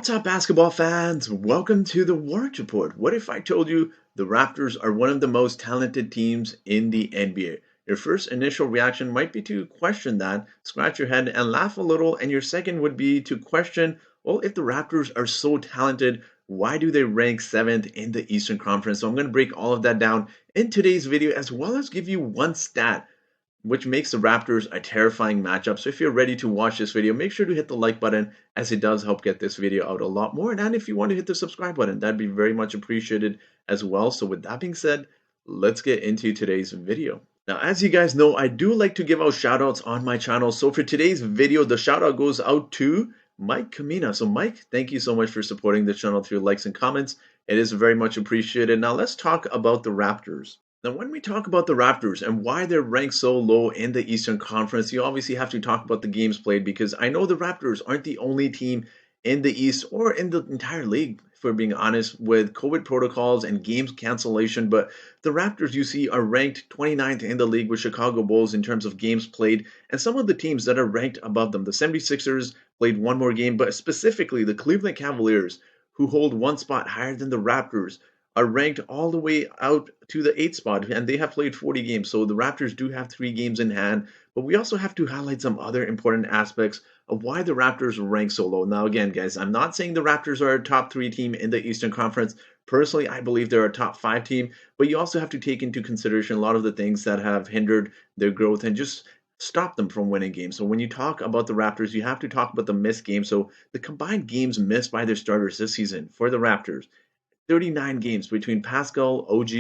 What's up, basketball fans? Welcome to the Warrant Report. What if I told you the Raptors are one of the most talented teams in the NBA? Your first initial reaction might be to question that, scratch your head, and laugh a little, and your second would be to question, well, if the Raptors are so talented, why do they rank 7th in the Eastern Conference? So I'm going to break all of that down in today's video, as well as give you one stat which makes the Raptors a terrifying matchup. So if you're ready to watch this video, make sure to hit the like button, as it does help get this video out a lot more. And if you want to hit the subscribe button, that'd be very much appreciated as well. So with that being said, let's get into today's video. Now, as you guys know, I do like to give out shout outs on my channel. So for today's video, the shout out goes out to Mike Kamina. So Mike, thank you so much for supporting the channel through likes and comments. It is very much appreciated. Now let's talk about the Raptors. Now, when we talk about the Raptors and why they're ranked so low in the Eastern Conference, you obviously have to talk about the games played, because I know the Raptors aren't the only team in the East or in the entire league, if we're being honest, with COVID protocols and games cancellation. But the Raptors, you see, are ranked 29th in the league with Chicago Bulls in terms of games played. And some of the teams that are ranked above them, the 76ers played one more game, but specifically the Cleveland Cavaliers, who hold one spot higher than the Raptors, are ranked all the way out to the 8th spot, and they have played 40 games. So the Raptors do have 3 games in hand, but we also have to highlight some other important aspects of why the Raptors rank so low. Now, again, guys, I'm not saying the Raptors are a top 3 team in the Eastern Conference. Personally, I believe they're a top 5 team, but you also have to take into consideration a lot of the things that have hindered their growth and just stop them from winning games. So when you talk about the Raptors, you have to talk about the missed games. So the combined games missed by their starters this season for the Raptors: 39 games between Pascal, OG,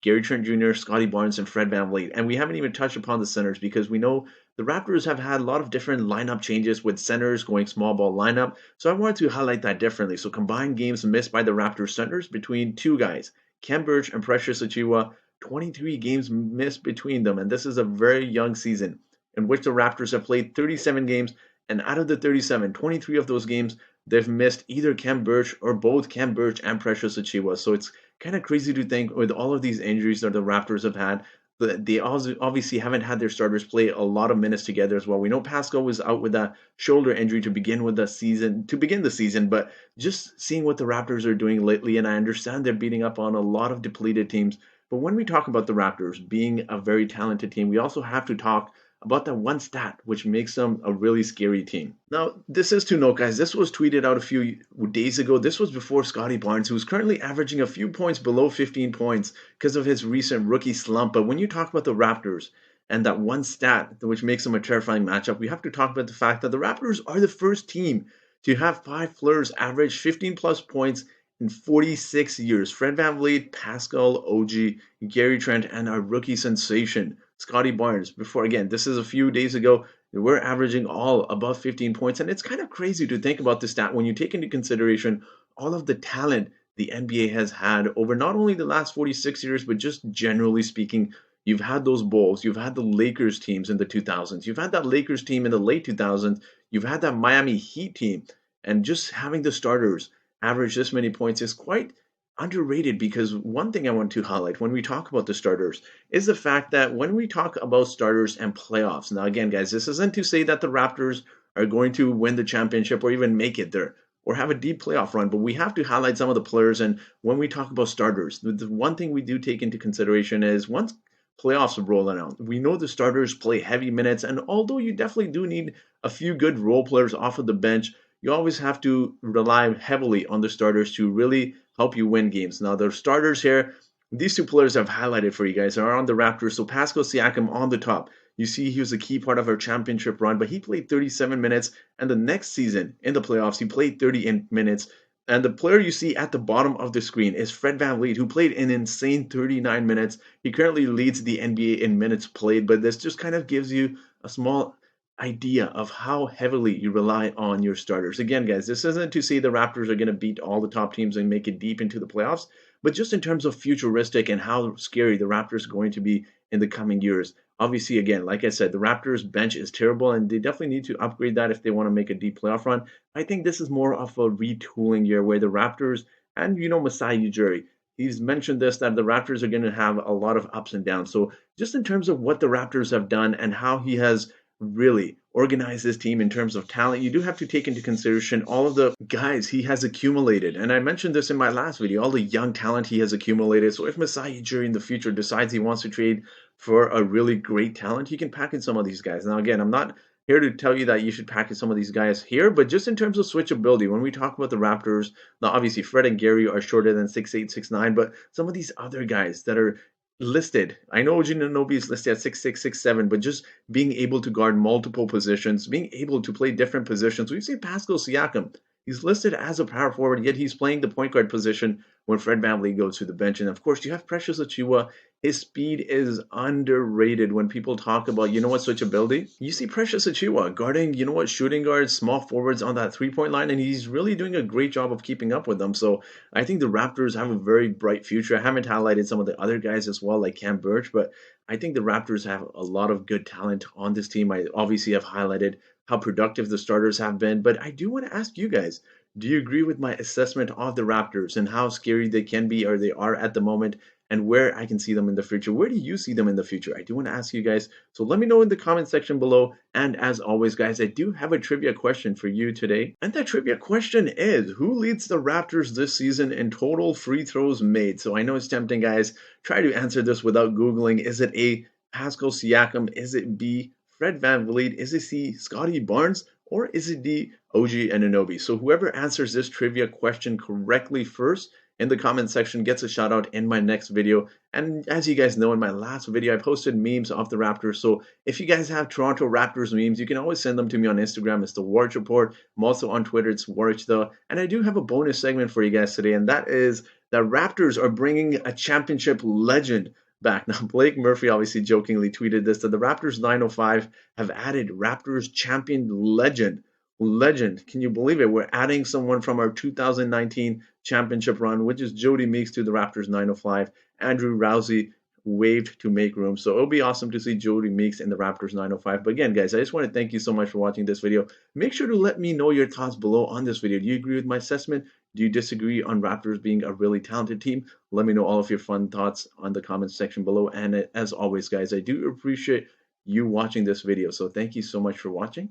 Gary Trent Jr., Scotty Barnes, and Fred VanVleet. And we haven't even touched upon the centers, because we know the Raptors have had a lot of different lineup changes with centers going small ball lineup. So I wanted to highlight that differently. So combined games missed by the Raptors centers between 2 guys, Khem Birch and Precious Achiuwa, 23 games missed between them. And this is a very young season in which the Raptors have played 37 games. And out of the 37, 23 of those games, they've missed either Khem Birch or both Khem Birch and Precious Achiuwa. So it's kind of crazy to think, with all of these injuries that the Raptors have had, that they also obviously haven't had their starters play a lot of minutes together as well. We know Pascal was out with a shoulder injury to begin the season, but just seeing what the Raptors are doing lately, and I understand they're beating up on a lot of depleted teams. But when we talk about the Raptors being a very talented team, we also have to talk about that one stat which makes them a really scary team. Now, this is to note, guys, this was tweeted out a few days ago. This was before Scotty Barnes, who's currently averaging a few points below 15 points because of his recent rookie slump. But when you talk about the Raptors and that one stat which makes them a terrifying matchup, we have to talk about the fact that the Raptors are the first team to have 5 players average 15 plus points in 46 years. Fred VanVleet, Pascal, OG, Gary Trent, and our rookie sensation, Scotty Barnes. Before, again, this is a few days ago, we're averaging all above 15 points. And it's kind of crazy to think about this stat when you take into consideration all of the talent the NBA has had over not only the last 46 years, but just generally speaking. You've had those Bulls, you've had the Lakers teams in the 2000s, you've had that Lakers team in the late 2000s, you've had that Miami Heat team, and just having the starters average this many points is quite underrated. Because one thing I want to highlight when we talk about the starters is the fact that when we talk about starters and playoffs, now again, guys, this isn't to say that the Raptors are going to win the championship or even make it there or have a deep playoff run, but we have to highlight some of the players. And when we talk about starters, the one thing we do take into consideration is once playoffs are rolling out, we know the starters play heavy minutes, and although you definitely do need a few good role players off of the bench, you always have to rely heavily on the starters to really help you win games. Now, the starters here, these 2 players I've highlighted for you guys are on the Raptors. So Pascal Siakam on the top. You see he was a key part of our championship run, but he played 37 minutes. And the next season in the playoffs, he played 30 minutes. And the player you see at the bottom of the screen is Fred VanVleet, who played an insane 39 minutes. He currently leads the NBA in minutes played, but this just kind of gives you a small idea of how heavily you rely on your starters. Again, guys, this isn't to say the Raptors are going to beat all the top teams and make it deep into the playoffs, but just in terms of futuristic and how scary the Raptors are going to be in the coming years. Obviously, again, like I said, the Raptors bench is terrible, and they definitely need to upgrade that if they want to make a deep playoff run. I think this is more of a retooling year where the Raptors and, Masai Ujiri, he's mentioned this, that the Raptors are going to have a lot of ups and downs. So just in terms of what the Raptors have done and how he has really organize this team in terms of talent, you do have to take into consideration all of the guys he has accumulated. And I mentioned this in my last video, all the young talent he has accumulated. So if Masai Ujiri in the future decides he wants to trade for a really great talent, he can package some of these guys. Now, again, I'm not here to tell you that you should package some of these guys here, but just in terms of switchability, when we talk about the Raptors, now obviously Fred and Gary are shorter than 6'8", 6'9", but some of these other guys that are listed, I know Ginanobi is listed at 6'6", 6'7", but just being able to guard multiple positions, being able to play different positions. We've seen Pascal Siakam. He's listed as a power forward, yet he's playing the point guard position when Fred VanVleet goes to the bench. And of course, you have Precious Achiuwa. His speed is underrated when people talk about, switchability. You see Precious Achiuwa guarding, shooting guards, small forwards on that three-point line, and he's really doing a great job of keeping up with them. So I think the Raptors have a very bright future. I haven't highlighted some of the other guys as well, like Cam Birch, but I think the Raptors have a lot of good talent on this team. I obviously have highlighted how productive the starters have been, but I do want to ask you guys, do you agree with my assessment of the Raptors and how scary they can be or they are at the moment and where I can see them in the future? Where do you see them in the future? I do want to ask you guys, so let me know in the comment section below. And as always, guys, I do have a trivia question for you today. And that trivia question is, who leads the Raptors this season in total free throws made? So I know it's tempting, guys. Try to answer this without Googling. Is it A, Pascal Siakam? Is it B, Fred VanVleet? Is it C, Scotty Barnes? Or is it D, OG Anunoby? So whoever answers this trivia question correctly first in the comment section gets a shout out in my next video. And as you guys know, in my last video, I posted memes of the Raptors. So if you guys have Toronto Raptors memes, you can always send them to me on Instagram. It's the Warch Report. I'm also on Twitter. It's Warch the. And I do have a bonus segment for you guys today, and that is the Raptors are bringing a championship legend back. Now, Blake Murphy obviously jokingly tweeted this, that the Raptors 905 have added Raptors champion legend. Legend. Can you believe it? We're adding someone from our 2019 championship run, which is Jody Meeks, to the Raptors 905. Andrew Rousey waived to make room. So it'll be awesome to see Jody Meeks in the Raptors 905. But again, guys, I just want to thank you so much for watching this video. Make sure to let me know your thoughts below on this video. Do you agree with my assessment? Do you disagree on Raptors being a really talented team? Let me know all of your fun thoughts on the comments section below. And as always, guys, I do appreciate you watching this video. So thank you so much for watching.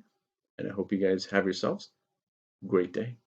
And I hope you guys have yourselves a great day.